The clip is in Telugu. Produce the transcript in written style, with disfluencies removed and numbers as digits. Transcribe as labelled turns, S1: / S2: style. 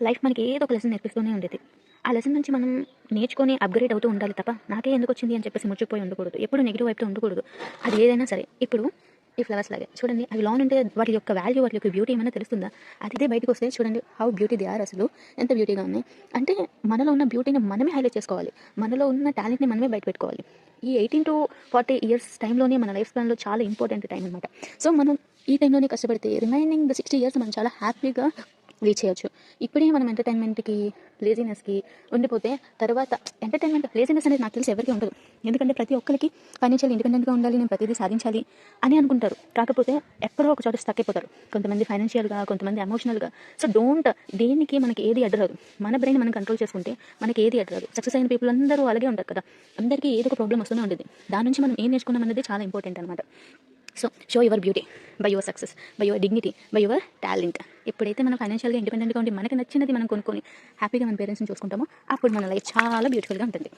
S1: లైఫ్ మనకి ఏదో ఒక లెసన్ నేర్పిస్తూనే ఉండేది. ఆ లెసన్ నుంచి మనం నేర్చుకొని అప్‌గ్రేడ్ అవుతూ ఉండాలి తప్ప, నాకే ఎందుకొచ్చింది అని చెప్పేసి ముడుచుకుపోయి ఉండకూడదు. ఎప్పుడు నెగెటివ్ వైపుతో ఉండకూడదు. అది ఏదైనా సరే. ఇప్పుడు ఈ ఫ్లవర్స్ లాగే చూడండి, అవి లోన్ ఉంటే వాటి యొక్క వాల్యూ, వాటి యొక్క బ్యూటీ ఏమైనా తెలుస్తుందా? అదే బయటకొస్తే చూడండి హౌ బ్యూటీ దే ఆర్ అసలు. ఎంత బ్యూటీగా ఉన్నాయి. అంటే మనలో ఉన్న బ్యూటీని మనమే హైలైట్ చేసుకోవాలి. మనలో ఉన్న టాలెంట్‌ని మనమే బయట పెట్టుకోవాలి. ఈ 18-40 ఇయర్స్ టైంలోనే మన లైఫ్ స్పాన్‌లో చాలా ఇంపార్టెంట్ టైం అనమాట. సో, మనం ఈ టైంలోనే కష్టపడితే రిమైనింగ్ ద 60 ఇయర్స్ మనం చాలా హ్యాపీగా రీచ్ చేయొచ్చు. ఇప్పుడే మనం ఎంటర్‌టైన్‌మెంట్‌కి, లేజీనెస్‌కి ఉండిపోతే తర్వాత లేజీనెస్ అనేది నాకు తెలిసి ఎవరికీ ఉండదు. ఎందుకంటే ప్రతి ఒక్కరికి ఫైనాన్షియల్ ఇండిపెండెంట్‌గా ఉండాలి, నేను ప్రతిదీ సాధించాలి అని అనుకుంటారు. కాకపోతే ఎక్కడో ఒక చోట స్టక్ అయిపోతారు. కొంతమంది ఫైనాన్షియల్‌గా, కొంతమంది ఎమోషనల్‌గా. సో, దేనికి మనకి ఏది అడ్డురాదు. మన బ్రెయిన్ మనం కంట్రోల్ చేసుకుంటే మనకి ఏది అడ్డురాదు. సక్సెస్ అయిన పీపుల్ అందరూ అలాగే ఉంటారు కదా! అందరికీ ఏదో ఒక ప్రాబ్లమ్ వస్తూనే ఉండిద్ది. దాని నుంచి మనం ఏం నేర్చుకున్నాం అనేది చాలా ఇంపార్టెంట్ అనమాట. So, show your beauty by your success, by your dignity, by your talent. ఎప్పుడైతే మనం ఫైనాన్షియల్‌గా ఇండిపెండెంట్‌గా ఉండి మనకి నచ్చినది మనం కొనుక్కొని హ్యాపీగా మన పేరెంట్స్‌ని చూసుకుంటామో అప్పుడు మన లైఫ్ చాలా బ్యూటిఫుల్‌గా ఉంటుంది.